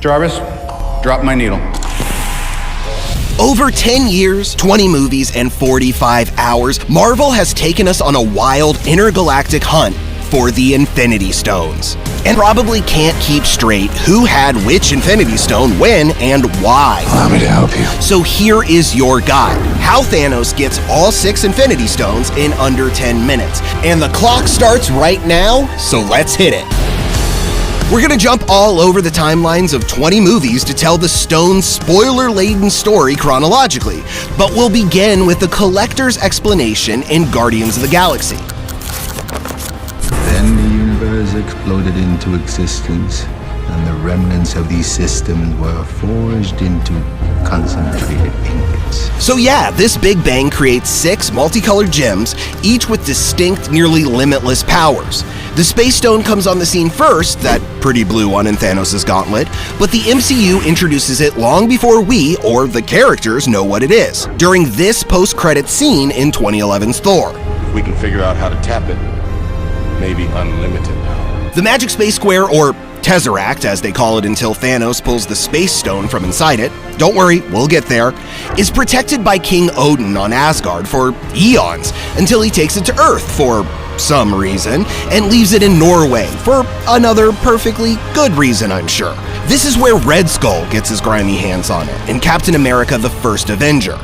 Jarvis, drop my needle. Over 10 years, 20 movies, and 45 hours, Marvel has taken us on a wild intergalactic hunt for the Infinity Stones. And probably can't keep straight who had which Infinity Stone, when, and why. Allow me to help you. So here is your guide: how Thanos gets all 6 Infinity Stones in under 10 minutes. And the clock starts right now, so let's hit it. We're gonna jump all over the timelines of 20 movies to tell the Stone's spoiler-laden story chronologically, but we'll begin with the collector's explanation in Guardians of the Galaxy. Then the universe exploded into existence, and the remnants of these systems were forged into concentrated ingots. So yeah, this Big Bang creates 6 multicolored gems, each with distinct, nearly limitless powers. The Space Stone comes on the scene first, that pretty blue one in Thanos' gauntlet, but the MCU introduces it long before we, or the characters, know what it is, during this post-credits scene in 2011's Thor. If we can figure out how to tap it, maybe unlimited power. The Magic Space Square, or Tesseract, as they call it until Thanos pulls the Space Stone from inside it, don't worry, we'll get there, is protected by King Odin on Asgard for eons, until he takes it to Earth for some reason, and leaves it in Norway for another perfectly good reason, I'm sure. This is where Red Skull gets his grimy hands on it, in Captain America: The First Avenger.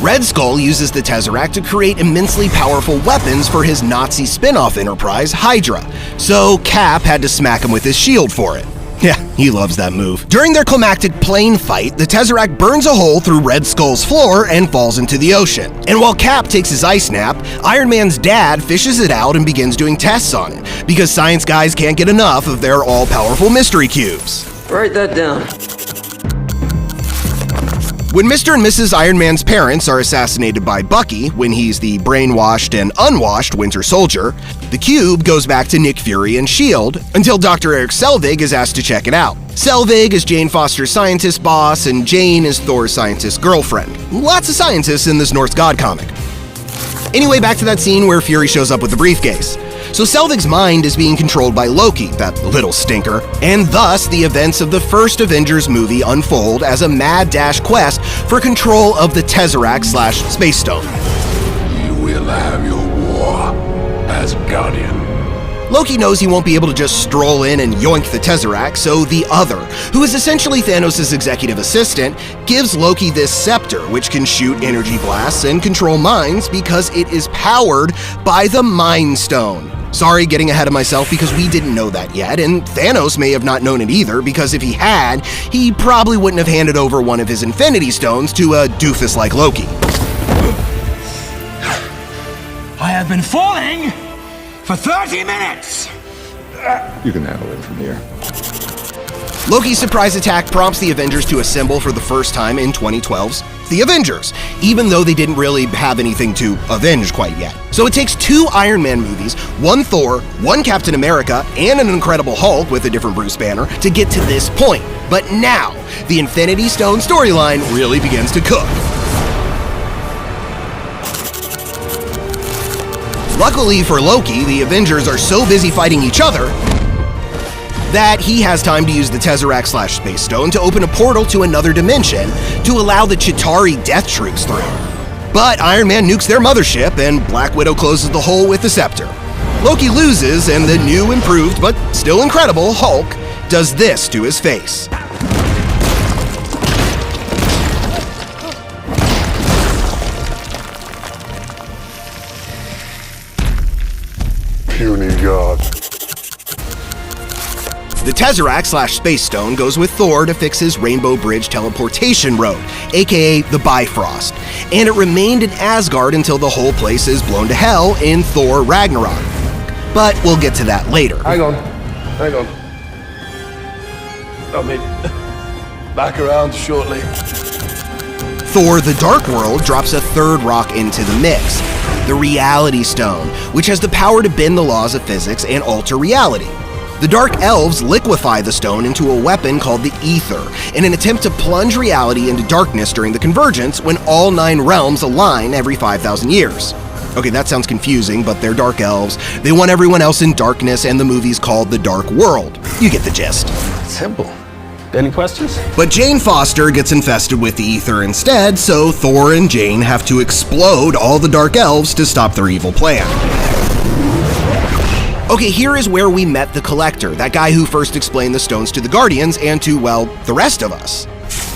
Red Skull uses the Tesseract to create immensely powerful weapons for his Nazi spin-off enterprise, Hydra, so Cap had to smack him with his shield for it. Yeah, he loves that move. During their climactic plane fight, the Tesseract burns a hole through Red Skull's floor and falls into the ocean. And while Cap takes his ice nap, Iron Man's dad fishes it out and begins doing tests on it, because science guys can't get enough of their all-powerful mystery cubes. Write that down. When Mr. and Mrs. Iron Man's parents are assassinated by Bucky, when he's the brainwashed and unwashed Winter Soldier, the cube goes back to Nick Fury and S.H.I.E.L.D. until Dr. Eric Selvig is asked to check it out. Selvig is Jane Foster's scientist boss, and Jane is Thor's scientist girlfriend. Lots of scientists in this Norse god comic. Anyway, back to that scene where Fury shows up with the briefcase. So Selvig's mind is being controlled by Loki, that little stinker, and thus the events of the first Avengers movie unfold as a mad dash quest for control of the Tesseract/Space Stone. You will have your war as Guardian. Loki knows he won't be able to just stroll in and yoink the Tesseract, so the Other, who is essentially Thanos' executive assistant, gives Loki this scepter, which can shoot energy blasts and control minds because it is powered by the Mind Stone. Sorry, getting ahead of myself, because we didn't know that yet, and Thanos may have not known it either, because if he had, he probably wouldn't have handed over one of his Infinity Stones to a doofus like Loki. I have been falling for 30 minutes! You can handle it from here. Loki's surprise attack prompts the Avengers to assemble for the first time in 2012's The Avengers, even though they didn't really have anything to avenge quite yet. So it takes 2 Iron Man movies, 1 Thor, 1 Captain America, and an Incredible Hulk with a different Bruce Banner to get to this point. But now, the Infinity Stone storyline really begins to cook. Luckily for Loki, the Avengers are so busy fighting each other that he has time to use the Tesseract/Space Stone to open a portal to another dimension to allow the Chitauri Death Troops through. But Iron Man nukes their mothership, and Black Widow closes the hole with the scepter. Loki loses, and the new, improved, but still incredible Hulk does this to his face. Puny god. The Tesseract/Space Stone goes with Thor to fix his Rainbow Bridge teleportation road, aka the Bifrost, and it remained in Asgard until the whole place is blown to hell in Thor Ragnarok. But we'll get to that later. Hang on. I'll be back around shortly. Thor: The Dark World drops a third rock into the mix, the Reality Stone, which has the power to bend the laws of physics and alter reality. The Dark Elves liquefy the stone into a weapon called the Ether, in an attempt to plunge reality into darkness during the Convergence when all 9 realms align every 5,000 years. Okay, that sounds confusing, but they're Dark Elves, they want everyone else in darkness, and the movie's called The Dark World. You get the gist. Simple. Any questions? But Jane Foster gets infested with the ether instead, so Thor and Jane have to explode all the Dark Elves to stop their evil plan. Okay, here is where we met the Collector, that guy who first explained the stones to the Guardians and to, well, the rest of us.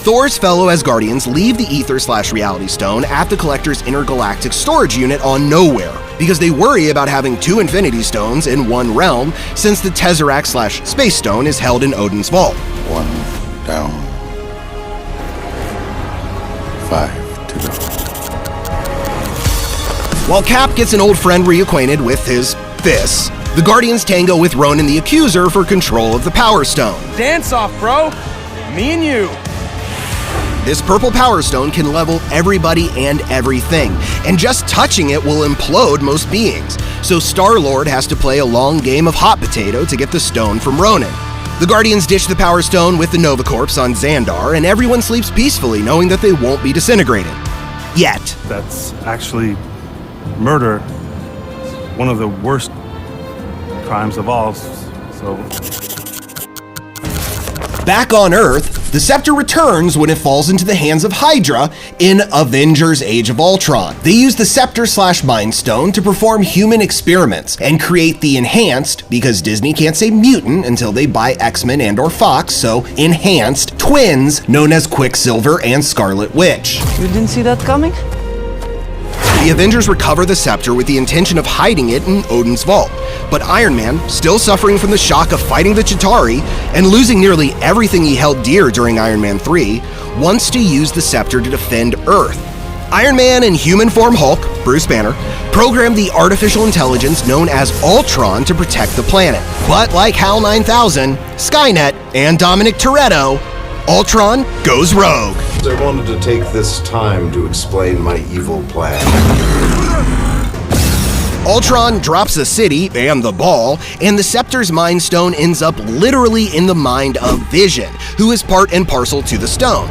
Thor's fellow Asgardians leave the Ether/Reality Stone at the Collector's intergalactic storage unit on Nowhere, because they worry about having 2 Infinity Stones in one realm, since the Tesseract/Space Stone is held in Odin's vault. 1 down. 5 to go. While Cap gets an old friend reacquainted with his fists, the Guardians tango with Ronan the Accuser for control of the Power Stone. Dance off, bro. Me and you. This purple Power Stone can level everybody and everything, and just touching it will implode most beings, so Star-Lord has to play a long game of hot potato to get the stone from Ronan. The Guardians ditch the Power Stone with the Nova Corps on Xandar, and everyone sleeps peacefully knowing that they won't be disintegrated. Yet. That's actually murder. One of the worst crimes of all, so... Back on Earth, the scepter returns when it falls into the hands of Hydra in Avengers Age of Ultron. They use the scepter/Mind Stone to perform human experiments and create the enhanced, because Disney can't say mutant until they buy X-Men and/or Fox, so enhanced twins known as Quicksilver and Scarlet Witch. You didn't see that coming? The Avengers recover the scepter with the intention of hiding it in Odin's vault, but Iron Man, still suffering from the shock of fighting the Chitauri and losing nearly everything he held dear during Iron Man 3, wants to use the scepter to defend Earth. Iron Man and human form Hulk, Bruce Banner, program the artificial intelligence known as Ultron to protect the planet. But like HAL 9000, Skynet, and Dominic Toretto, Ultron goes rogue. I wanted to take this time to explain my evil plan. Ultron drops the city and the ball, and the Scepter's Mind Stone ends up literally in the mind of Vision, who is part and parcel to the stone.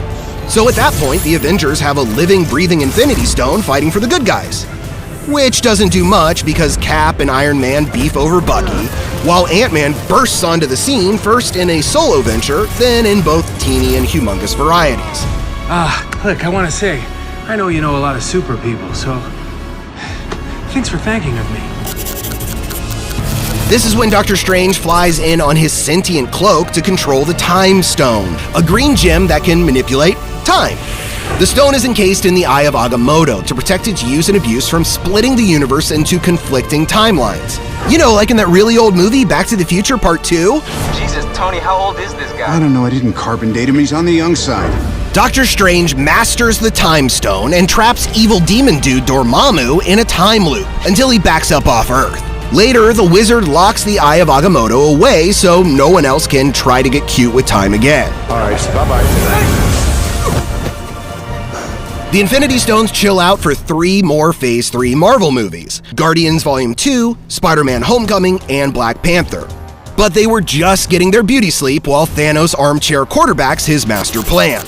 So at that point, the Avengers have a living, breathing Infinity Stone fighting for the good guys. Which doesn't do much because Cap and Iron Man beef over Bucky, while Ant-Man bursts onto the scene first in a solo venture, then in both teeny and humongous varieties. Look, I want to say, I know you know a lot of super people, so thanks for thanking of me. This is when Doctor Strange flies in on his sentient cloak to control the Time Stone, a green gem that can manipulate time. The stone is encased in the Eye of Agamotto to protect its use and abuse from splitting the universe into conflicting timelines. You know, like in that really old movie, Back to the Future Part 2? Jesus, Tony, how old is this guy? I don't know, I didn't carbon date him, he's on the young side. Doctor Strange masters the Time Stone and traps evil demon dude Dormammu in a time loop until he backs up off Earth. Later, the wizard locks the Eye of Agamotto away so no one else can try to get cute with time again. Alright, bye-bye. The Infinity Stones chill out for 3 more Phase 3 Marvel movies: Guardians Volume 2, Spider-Man Homecoming, and Black Panther. But they were just getting their beauty sleep while Thanos armchair quarterbacks his master plan.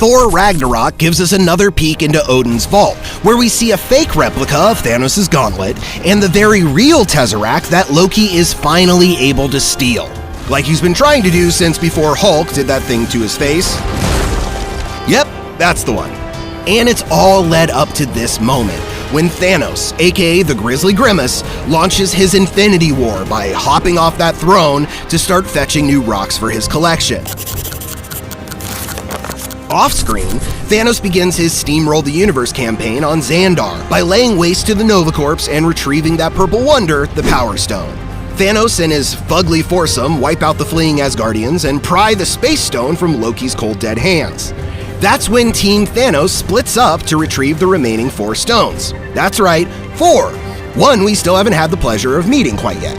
Thor Ragnarok gives us another peek into Odin's vault, where we see a fake replica of Thanos' gauntlet and the very real Tesseract that Loki is finally able to steal. Like he's been trying to do since before Hulk did that thing to his face. Yep, that's the one. And it's all led up to this moment, when Thanos, aka the Grizzly Grimace, launches his Infinity War by hopping off that throne to start fetching new rocks for his collection. Off-screen, Thanos begins his Steamroll the Universe campaign on Xandar by laying waste to the Nova Corps and retrieving that purple wonder, the Power Stone. Thanos and his fugly foursome wipe out the fleeing Asgardians and pry the Space Stone from Loki's cold dead hands. That's when Team Thanos splits up to retrieve the remaining 4 stones. That's right, 4. One we still haven't had the pleasure of meeting quite yet.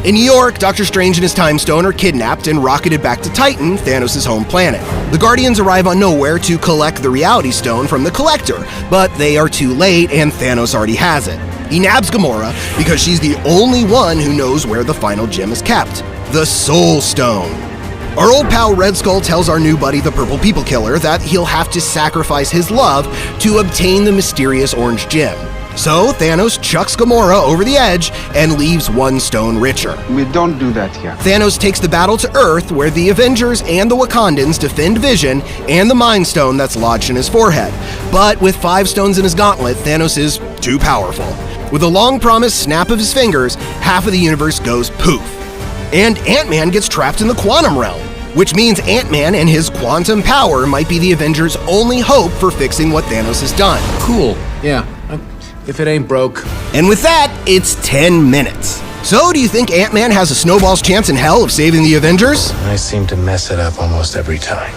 In New York, Doctor Strange and his Time Stone are kidnapped and rocketed back to Titan, Thanos' home planet. The Guardians arrive on Nowhere to collect the Reality Stone from the Collector, but they are too late and Thanos already has it. He nabs Gamora because she's the only one who knows where the final gem is kept, the Soul Stone. Our old pal Red Skull tells our new buddy the Purple People Killer that he'll have to sacrifice his love to obtain the mysterious orange gem. So Thanos chucks Gamora over the edge and leaves one stone richer. We don't do that here. Thanos takes the battle to Earth, where the Avengers and the Wakandans defend Vision and the Mind Stone that's lodged in his forehead. But with 5 stones in his gauntlet, Thanos is too powerful. With a long-promised snap of his fingers, half of the universe goes poof. And Ant-Man gets trapped in the quantum realm, which means Ant-Man and his quantum power might be the Avengers' only hope for fixing what Thanos has done. Cool. Yeah. If it ain't broke. And with that, it's 10 minutes. So do you think Ant-Man has a snowball's chance in hell of saving the Avengers? I seem to mess it up almost every time.